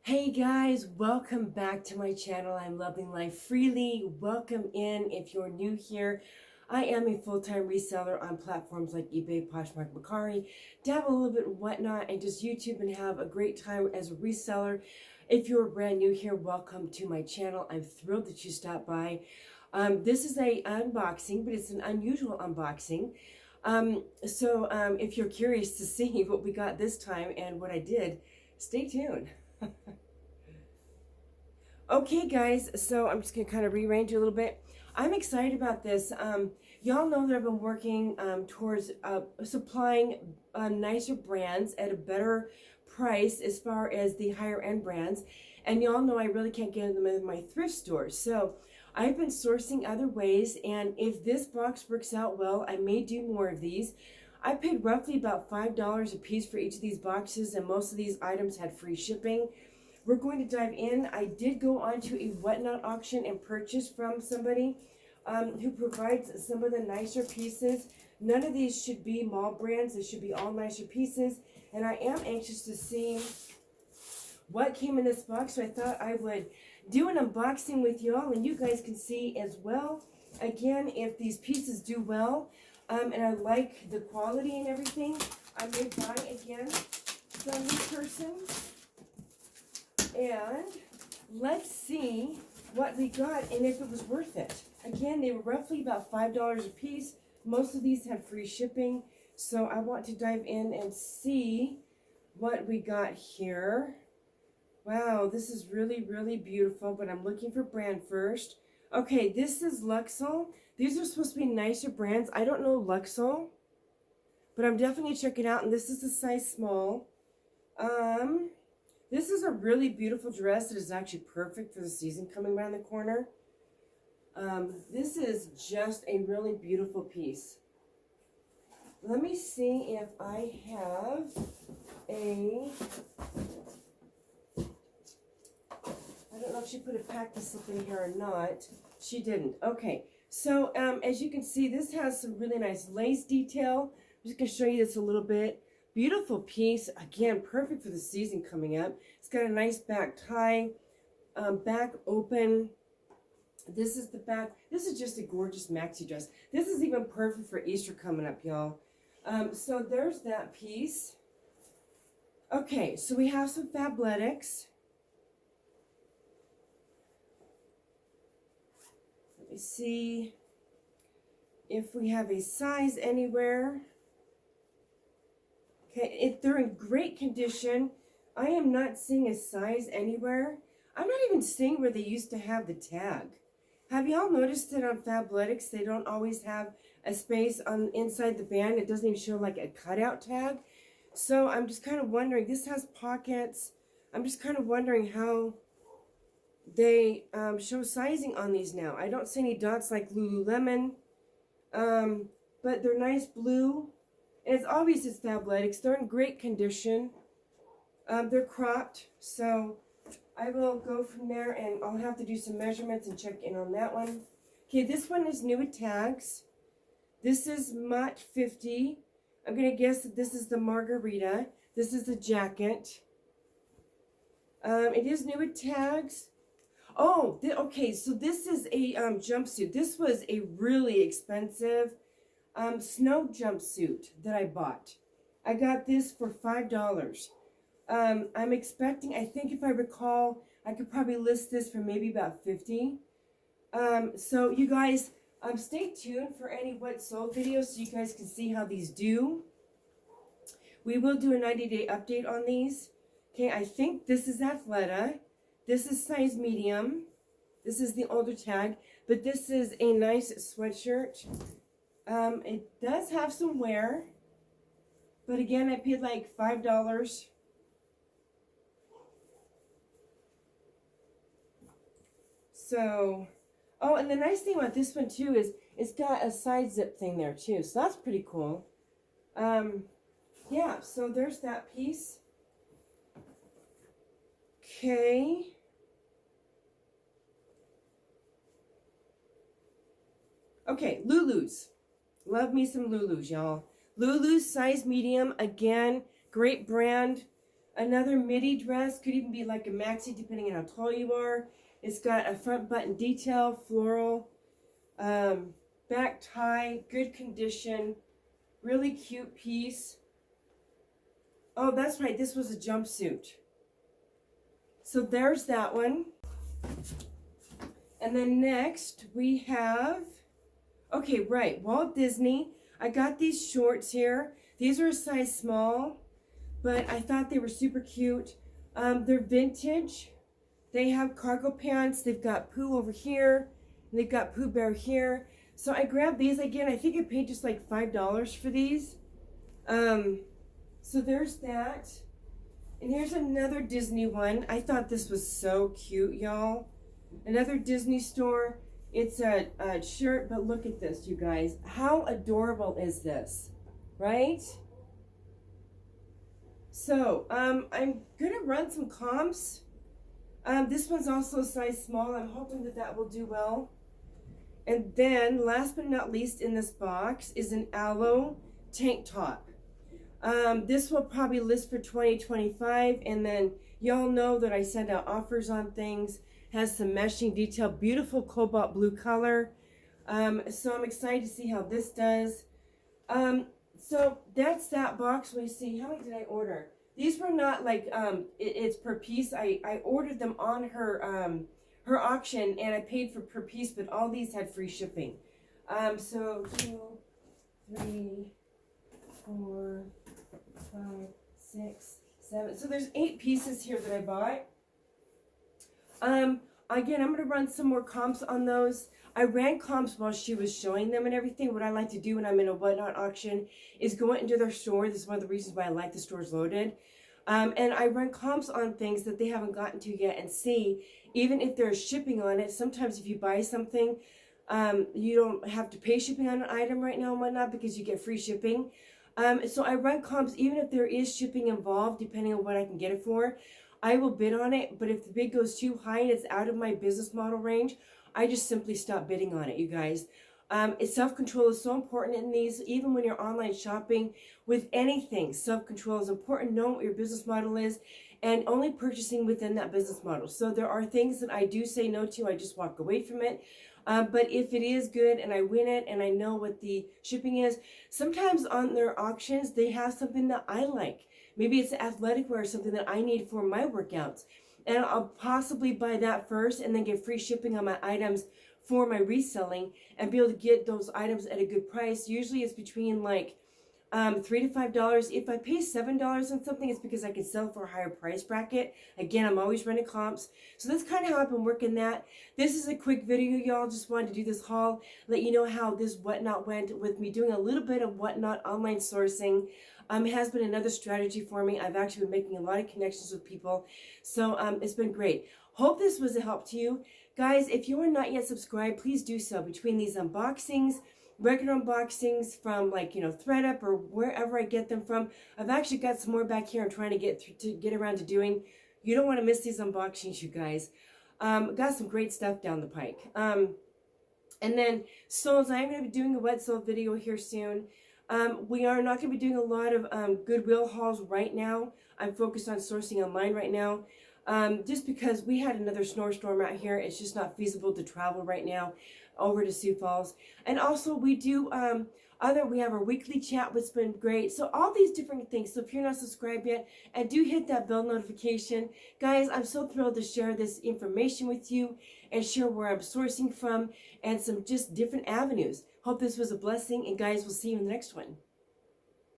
Hey guys, welcome back to my channel. I'm Loving Life Freely. Welcome in if you're new here. I am a full-time reseller on platforms like eBay, Poshmark, Mercari, dabble a little bit in whatnot, and just YouTube and have a great time as a reseller. If you're brand new here, welcome to my channel. I'm thrilled that you stopped by. This is an unboxing, but it's an unusual unboxing. If you're curious to see what we got this time and what I did, stay tuned. Okay, guys, so I'm just going to kind of rearrange a little bit. I'm excited about this. Y'all know that I've been working towards supplying nicer brands at a better price as far as the higher end brands. And y'all know I really can't get them in my thrift stores. So I've been sourcing other ways, and if this box works out well, I may do more of these. I paid roughly about $5 a piece for each of these boxes, and most of these items had free shipping. We're going to dive in. I did go onto a whatnot auction and purchase from somebody who provides some of the nicer pieces. None of these should be mall brands. They should be all nicer pieces. And I am anxious to see what came in this box. So I thought I would do an unboxing with y'all, and you guys can see as well. Again, if these pieces do well, and I like the quality and everything, I may buy again from this person. And let's see what we got and if it was worth it. Again, they were roughly about $5 a piece. Most of these have free shipping. So I want to dive in and see what we got here. Wow, this is really, really beautiful, but I'm looking for brand first. Okay, this is Luxol. These are supposed to be nicer brands. I don't know Luxol, but I'm definitely checking it out. And this is a size small. This is a really beautiful dress that is actually perfect for the season coming around the corner. This is just a really beautiful piece. Let me see if I have a... I don't know if she put a packet slip in here or not. She didn't. Okay, so as you can see, this has some really nice lace detail. I'm just going to show you this a little bit. Beautiful piece. Again, perfect for the season coming up. It's got a nice back tie, back open. This is the back. This is just a gorgeous maxi dress. This is even perfect for Easter coming up, y'all. So there's that piece. Okay, so we have some Fabletics. Let me see if we have a size anywhere. Okay, they're in great condition. I am not seeing a size anywhere. I'm not even seeing where they used to have the tag. Have y'all noticed that on Fabletics, they don't always have a space on inside the band? It doesn't even show like a cutout tag. So I'm just kind of wondering, this has pockets. I'm just kind of wondering how they show sizing on these now. I don't see any dots like Lululemon, but they're nice blue. And it's obvious it's Fabletics. They're in great condition. They're cropped, so I will go from there, and I'll have to do some measurements and check in on that one. Okay, this one is new with tags. This is Mott 50. I'm going to guess that this is the margarita. This is the jacket. It is new with tags. Oh, okay, so this is a jumpsuit. This was a really expensive snow jumpsuit that I bought. I got this for $5. I'm expecting, I think if I recall, I could probably list this for maybe about $50. So you guys, stay tuned for any what sold videos so you guys can see how these do. We will do a 90-day update on these. Okay, I think this is Athleta. This is size medium. This is the older tag, but this is a nice sweatshirt. It does have some wear, but again, I paid like $5. So, oh, and the nice thing about this one too is it's got a side zip thing there too, so that's pretty cool. Yeah, so there's that piece. Okay. Okay, Lulu's. Love me some Lulu's, y'all. Lulu's size medium, again, great brand. Another midi dress, could even be like a maxi depending on how tall you are. It's got a front button detail, floral, back tie, good condition, really cute piece. Oh, that's right, this was a jumpsuit. So there's that one. And then next we have, okay, right, Walt Disney. I got these shorts here. These are a size small, but I thought they were super cute. They're vintage. They have cargo pants. They've got Pooh over here, and they've got Pooh Bear here. So I grabbed these again. I think I paid just like $5 for these. So there's that. And here's another Disney one. I thought this was so cute, y'all. Another Disney store. It's a shirt, but look at this, you guys. How adorable is this, right? So, I'm gonna run some comps. This one's also size small. I'm hoping that that will do well. And then, last but not least in this box is an aloe tank top. This will probably list for $20.25, and then y'all know that I send out offers on things. Has some meshing detail, beautiful cobalt blue color. So I'm excited to see how this does. So that's that box. Let me see, how many did I order? These were not like, it's per piece. I ordered them on her her auction, and I paid for per piece, but all these had free shipping. So 2, 3, 4, 5, 6, 7. So there's 8 pieces here that I bought. Again, I'm going to run some more comps on those. I ran comps while she was showing them and everything. What I like to do when I'm in a whatnot auction is go into their store. This is one of the reasons why I like the stores loaded. And I run comps on things that they haven't gotten to yet and see, even if there's shipping on it. Sometimes if you buy something, you don't have to pay shipping on an item right now and whatnot because you get free shipping. So I run comps even if there is shipping involved, depending on what I can get it for. I will bid on it, but if the bid goes too high and it's out of my business model range, I just simply stop bidding on it, you guys. Self-control is so important in these, even when you're online shopping with anything. Self-control is important, knowing what your business model is, and only purchasing within that business model. So there are things that I do say no to, I just walk away from it. But if it is good and I win it and I know what the shipping is, sometimes on their auctions, they have something that I like. Maybe it's athletic wear or something that I need for my workouts. And I'll possibly buy that first and then get free shipping on my items for my reselling and be able to get those items at a good price. Usually it's between like $3 to $5. If I pay $7 on something, it's because I can sell for a higher price bracket. Again, I'm always running comps. So that's kind of how I've been working that. This is a quick video, y'all. Just wanted to do this haul, let you know how this whatnot went with me doing a little bit of whatnot online sourcing. It has been another strategy for me. I've actually been making a lot of connections with people. So it's been great. Hope this was a help to you. Guys, if you are not yet subscribed, please do so. Between these unboxings, regular unboxings from like, ThreadUp or wherever I get them from. I've actually got some more back here I'm trying to get around to doing. You don't want to miss these unboxings, you guys. Got some great stuff down the pike. And then soles, I'm going to be doing a wet sole video here soon. We are not going to be doing a lot of Goodwill hauls right now. I'm focused on sourcing online right now. Just because we had another snowstorm out here. It's just not feasible to travel right now over to Sioux Falls. And also we do we have our weekly chat, which has been great. So all these different things. So if you're not subscribed yet, and do hit that bell notification. Guys, I'm so thrilled to share this information with you and share where I'm sourcing from and some just different avenues. Hope this was a blessing, and guys, we'll see you in the next one.